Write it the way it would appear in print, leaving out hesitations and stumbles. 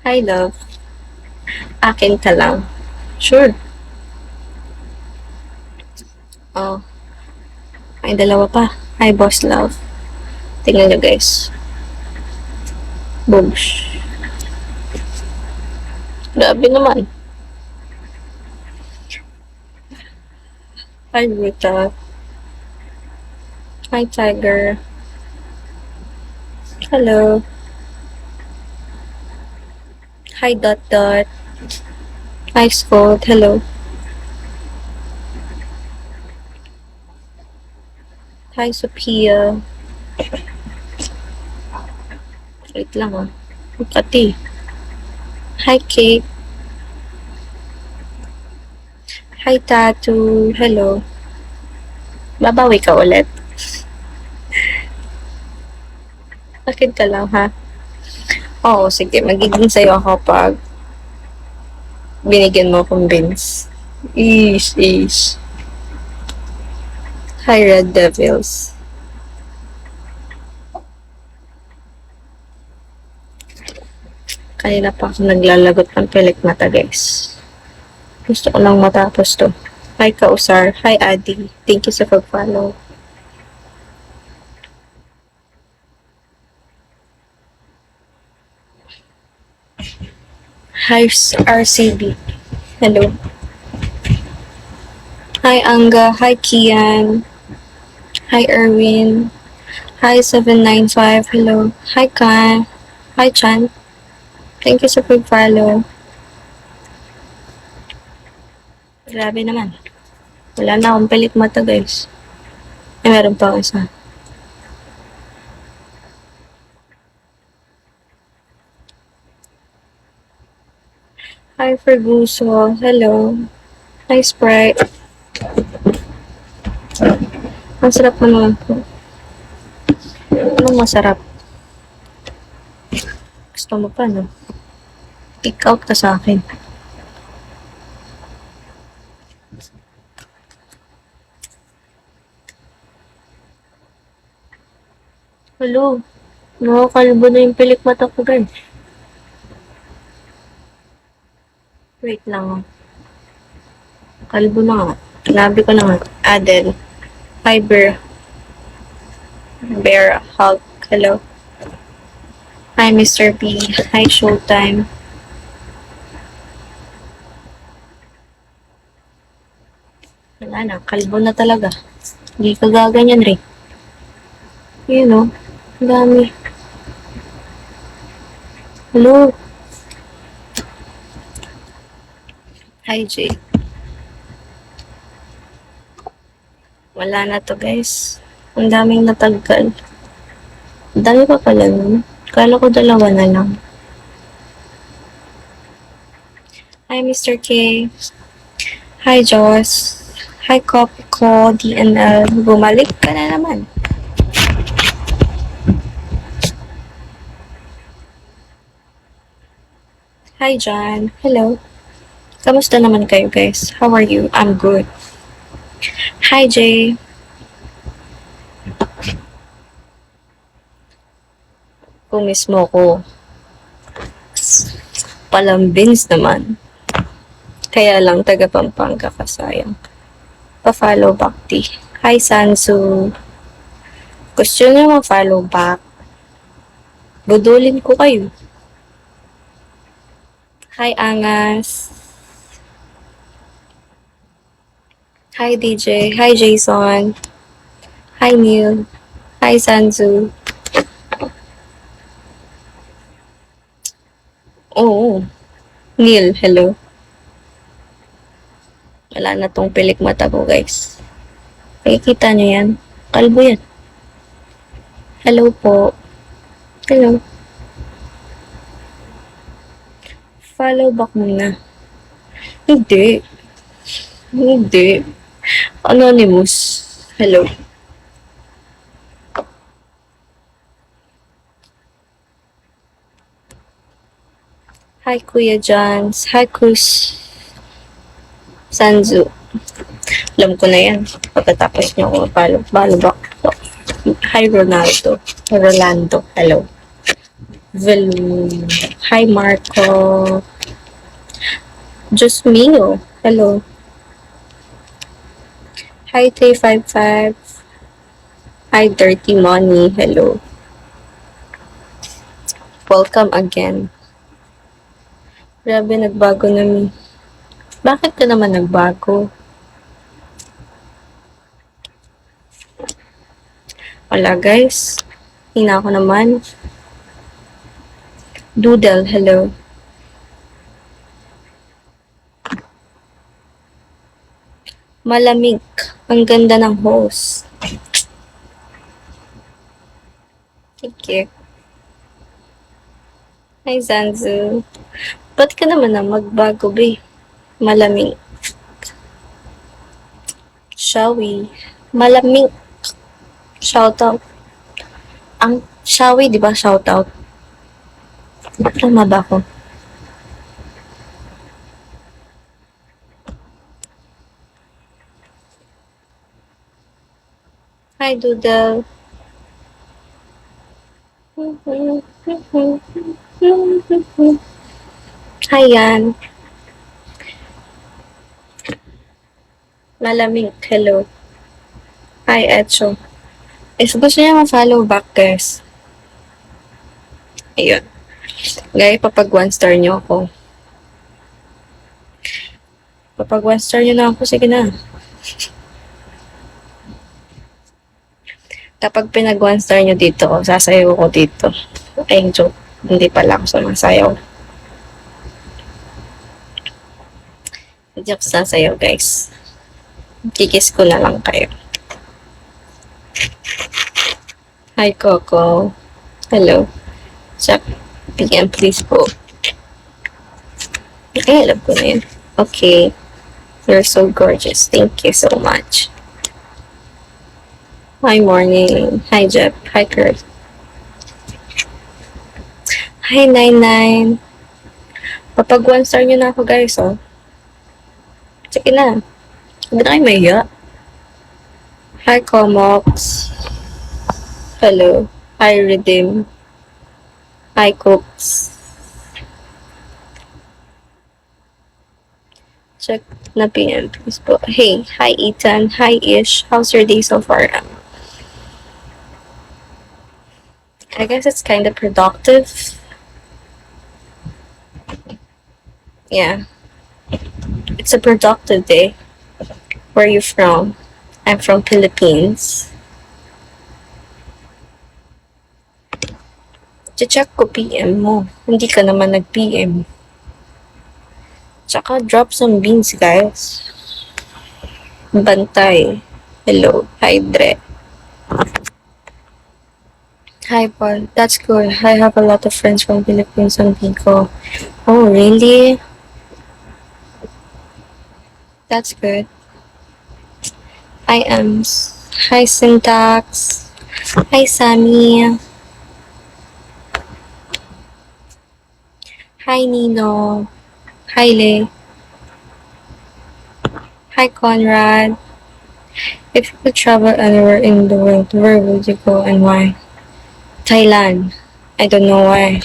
Hi, love. Akin ka lang. Sure. Oh, may dalawa pa. Hi, boss love. Tingnan nyo, guys. Boobs. Grabe naman. Hi, Rita. Hi, Tiger. Hello. Hi, Dot Dot. Hi, Scott. Hello. Hi, Sophia. Wait lang, ah. Pati. Hi, Kate. Hi, Tatu. Hello. Babawi ka ulit. Bakit ka lang, ha? Oo, sige. Magiging sa'yo ako pag binigyan mo akong beans. Ish. Hi, Red Devils. Kanina pa ako naglalagot ng pilik mata, guys. Gusto ko lang matapos to. Hi, Kausar. Hi, Adi. Thank you sa pag-follow. Hi, RCB. Hello. Hi, Anga. Hi, Kian. Hi, Erwin. Hi, 795. Hello. Hi, Kan. Hi, Chan. Thank you sa pag-follow. Grabe naman. Wala na akong pilik mata, guys. Ay, meron pa ako isa. Hi, Ferguso. Hello. Hi, Sprite. Ang sarap naman po. Anong masarap? Gusto mo pa, no? Kick out ka sa akin. Hello. Nakakalbo na yung pilik mata ko, guys. Wait lang. Kalbo na nga. Sinabi ko na nga. Adel. Hi, Bear Hulk. Hello. Hi, Mr. P. Hi, Showtime. Wala na. Kalbo na talaga. Hindi ka gaganyan rin. Yun o. Ang dami. Hello. Hi, Jay. Wala na to, guys. Ang daming nataggal. Ang dami pa pala nun. Kala ko dalawa na lang. Hi, Mr. K. Hi, Joss. Hi, Copy ko, DNL. Bumalik ka na naman. Hi, John. Hello. Kamusta naman kayo, guys? How are you? I'm good. Hi, Jay. Kumiss mo ko. Palambins naman. Kaya lang, taga Pampanga ka, sayang. Pa-follow back, T. Hi, Sansu. Gusto nyo ma-follow back? Budulin ko kayo. Hi, Angas. Hi, DJ. Hi, Jason. Hi, Neil. Hi, Sanzu. Oo. Neil, hello. Wala na tong pilik mata ko, guys. Nakikita nyo yan? Kalbo yan. Hello po. Hello. Follow back muna. Hindi. Hindi. Anonymous. Hello. Hi, Kuya Johns. Hi, Kus. Sanzu. Alam ko na yan. Pagkatapos niyo ako follow back. Hi, Rolando. Hello. Hi, Marco. Just Mio. Hello. Hi, 355. Hi, Dirty Money. Hello. Welcome again. Grabe, nagbago na mi. Bakit ka naman nagbago? Wala, guys. Hina ko naman. Doodle, hello. Malamig. Ang ganda ng host. Thank you. Hi, Zanzu. Ba't ka naman na magbago, be? Malamig. Shawi. Malamig. Shoutout. Ang Shawi, di ba? Shoutout. Tama ba ako? Hi, Doodle. Hi, Yan. Malamig. Hello. Hi, Echo. If gusto niya ma-follow back, guys. Ayun. Gaya, papag 1 star niyo ako. Papag 1 star niyo na ako, sige na. Kapag pinag 1 star niyo dito, sasayaw ko dito. Ay, joke. Hindi pala ako sumasayaw. Hindi ako sasayaw, guys. Kikis ko na lang kayo. Hi, Coco. Hello. Check PM, please po. Okay, alam ko na yun. Okay. You're so gorgeous. Thank you so much. Hi, morning. Hi, Jeff. Hi, Kurt. Hi, 99. Papag 1 star nyo na ako, guys, oh. Sige na. Hindi na kayo mahiya. Hi, Comox. Hello. Hi, Redeem. Hi, Cooks. Check na PM, please po. Hey, hi, Ethan. Hi, Ish. How's your day so far? I guess it's kind of productive. Yeah. It's a productive day. Where are you from? I'm from Philippines. Check ko PM mo. Hindi ka naman nag-PM. Tsaka drop some beans, guys. Bantay. Hello. Hi, Dre. Hi, Paul. That's good. I have a lot of friends from Philippines on Pico. Oh, really? That's good. Hi, Ems. Hi, Syntax. Hi, Sammy. Hi, Nino. Hi, Lei. Hi, Conrad. If you could travel anywhere in the world, where would you go and why? Thailand. I don't know why.